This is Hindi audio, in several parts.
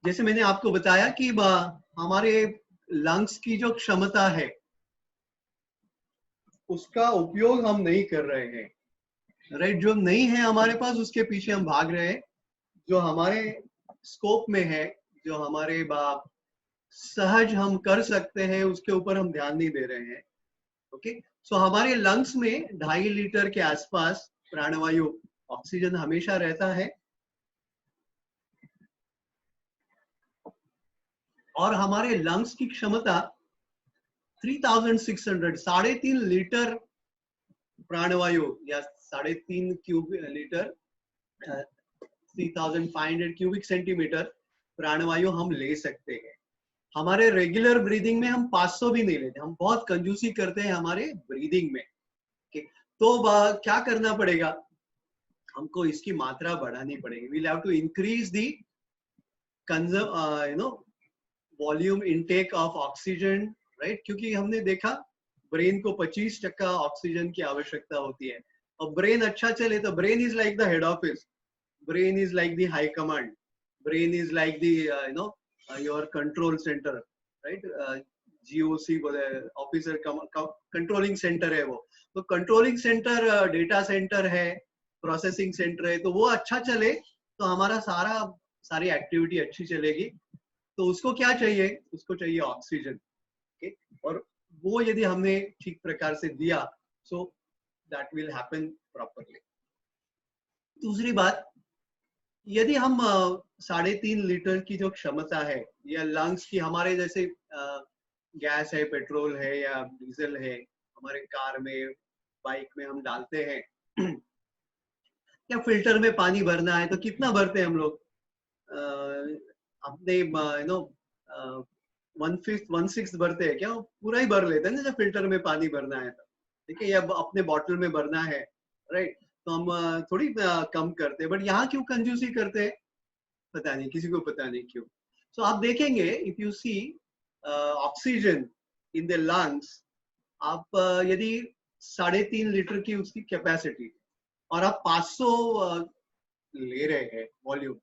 जैसे मैंने आपको बताया कि हमारे लंग्स की जो क्षमता है उसका उपयोग हम नहीं कर रहे हैं, राइट। जो नहीं है हमारे पास उसके पीछे हम भाग रहे हैं। जो हमारे स्कोप में है, जो हमारे सहज हम कर सकते हैं, उसके ऊपर हम ध्यान नहीं दे रहे हैं। ओके, सो हमारे लंग्स में 2.5 लीटर के आसपास प्राणवायु ऑक्सीजन हमेशा रहता है, और हमारे लंग्स की क्षमता 3600 3.5 लीटर प्राणवायु या 3.5 क्यूब लीटर 3500 क्यूबिक सेंटीमीटर प्राणवायु हम ले सकते हैं। हमारे रेगुलर ब्रीदिंग में हम 500 भी नहीं लेते, हम बहुत कंजूसी करते हैं हमारे ब्रीदिंग में। तो क्या करना पड़ेगा, हमको इसकी मात्रा बढ़ानी पड़ेगी। We'll have to increase the volume intake of oxygen, right. क्योंकि हमने देखा ब्रेन को 25% ऑक्सीजन की आवश्यकता होती है, और ब्रेन अच्छा चले तो brain is like the head office, brain is like the high command, brain is like the your control center, right। GOC बोले ऑफिसर कंट्रोलिंग सेंटर है वो। तो कंट्रोलिंग सेंटर डेटा सेंटर है, प्रोसेसिंग सेंटर है, तो वो अच्छा चले तो हमारा सारी एक्टिविटी अच्छी चलेगी। तो उसको क्या चाहिए, उसको चाहिए ऑक्सीजन। ओके, और वो यदि हमने ठीक प्रकार से दिया, so that will happen properly. दूसरी बात, यदि हम 3.5 लीटर की जो क्षमता है, या लंग्स की, हमारे जैसे गैस है, पेट्रोल है या डीजल है, हमारे कार में, बाइक में हम डालते हैं या फिल्टर में पानी भरना है तो कितना भरते हैं हम लोग, अपने 1/5 भरते हैं क्या, पूरा ही भर लेते हैं ना जब फिल्टर में पानी भरना है तो। ठीक है, या अपने बॉटल में भरना है, राइट। तो हम थोड़ी कम करते हैं, बट यहाँ क्यों कंजूसी करते हैं, पता नहीं, किसी को पता नहीं क्यों। सो आप देखेंगे, if you see oxygen in the lungs, आप यदि 3.5 लीटर की उसकी कैपेसिटी और आप 500 ले रहे हैं वॉल्यूम,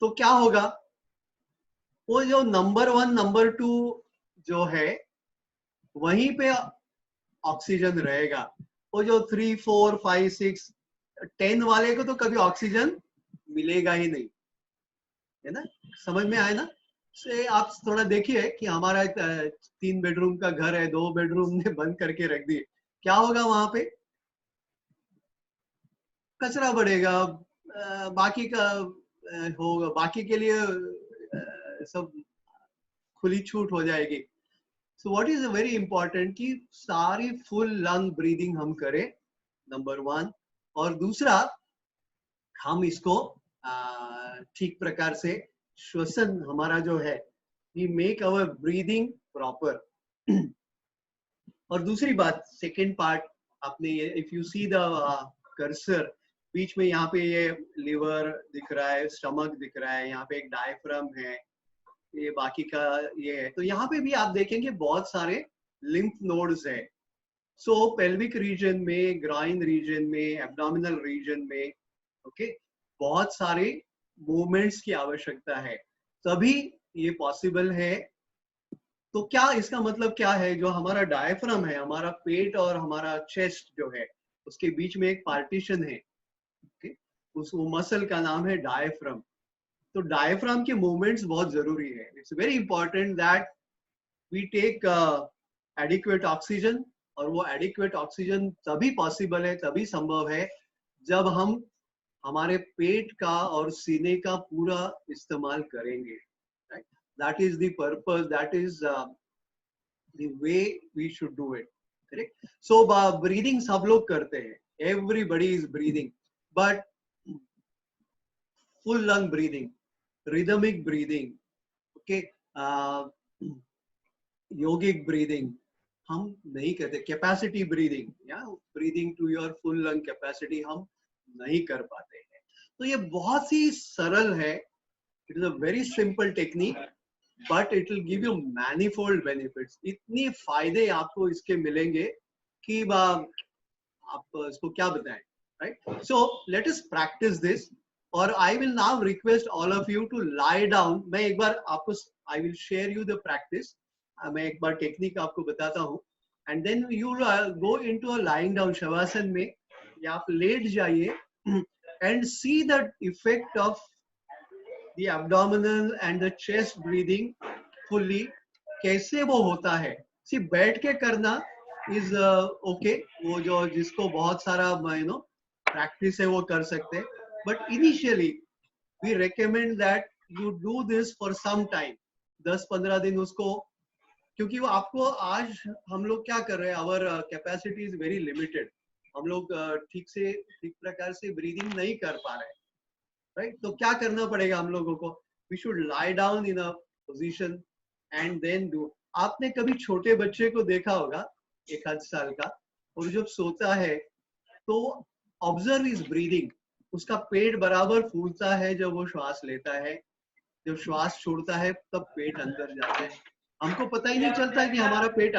तो क्या होगा, वो जो नंबर 1 नंबर 2 जो है वहीं पे ऑक्सीजन रहेगा। वो जो 3 4 5 6 10 वाले को तो कभी ऑक्सीजन मिलेगा ही नहीं, है ना। समझ में आए ना। से आप थोड़ा देखिए कि हमारा 3 बेडरूम का घर है, 2 बेडरूम ने बंद करके रख दिए, क्या होगा वहां पे, कचरा बढ़ेगा, बाकी का होगा, बाकी के लिए सब खुली छूट हो जाएगी। So what is very important कि सारी फुल लंग ब्रीदिंग हम करें, नंबर 1। और दूसरा, हम इसको ठीक प्रकार से श्वसन हमारा जो है, we make our breathing proper. और दूसरी बात, सेकेंड पार्ट, आपने ये, if you see the cursor, बीच में यहाँ पे ये लिवर दिख रहा है, स्टमक दिख रहा है, यहाँ पे एक डायफ्राम है, ये बाकी का ये है। तो यहाँ पे भी आप देखेंगे बहुत सारे लिम्फ नोड्स है। सो पेल्विक रीजन में, ग्राइन रीजन में, एब्डोमिनल रीजन में, ओके, बहुत सारे मूवमेंट्स की आवश्यकता है, तभी ये पॉसिबल है। तो क्या इसका मतलब क्या है, जो हमारा डायफ्राम है, हमारा पेट और हमारा चेस्ट जो है, उसके बीच में एक पार्टीशन है, ओके, उस मसल का नाम है डायफ्राम। तो डायफ्राम के मूवमेंट्स बहुत जरूरी है। It's very important that we take adequate oxygen, और वो एडिक्वेट ऑक्सीजन तभी पॉसिबल है, तभी संभव है, जब हम हमारे पेट का और सीने का पूरा इस्तेमाल करेंगे, right. That is the purpose, that is the way we should do it, correct। So breathing सब लोग करते हैं, everybody is breathing, but full lung breathing, rhythmic breathing, okay, yogic breathing हम नहीं करते, कैपेसिटी ब्रीदिंग या breathing to your full lung capacity हम नहीं कर पाते हैं। तो ये बहुत ही सरल है, it is a very simple technique, but it will give you manifold benefits. इतनी फायदे आपको इसके मिलेंगे कि आप इसको क्या बताएं, right. So let us practice this. और I will now request all of you to lie down. मैं एक बार आपको, I will share you the practice. मैं एक बार टेक्निक आपको बताता हूँ, and then you go into a lying down shavasana में, या आप लेट जाइए and see the effect of the abdominal and the chest breathing fully, कैसे वो होता है. सिर्फ बैठ के करना इज ओके, वो जो जिसको बहुत सारा प्रैक्टिस है वो कर सकते हैं. But initially we recommend that you do this for some time, 10-15 दिन उसको, क्योंकि वो आपको, आज हम लोग क्या कर रहे हैं, our capacity is very limited. हम लोग ठीक प्रकार से ब्रीदिंग नहीं कर पा रहे हैं, राइट. तो क्या करना पड़ेगा हम लोगों को, we should lie down in a position and then do. आपने कभी छोटे बच्चे को देखा होगा 1 साल का, और जब सोता है तो ऑब्जर्व इज ब्रीदिंग. उसका पेट बराबर फूलता है जब वो श्वास लेता है, जब श्वास छोड़ता है तब पेट अंदर जाता है. हमको पता ही नहीं चलता कि हमारा पेट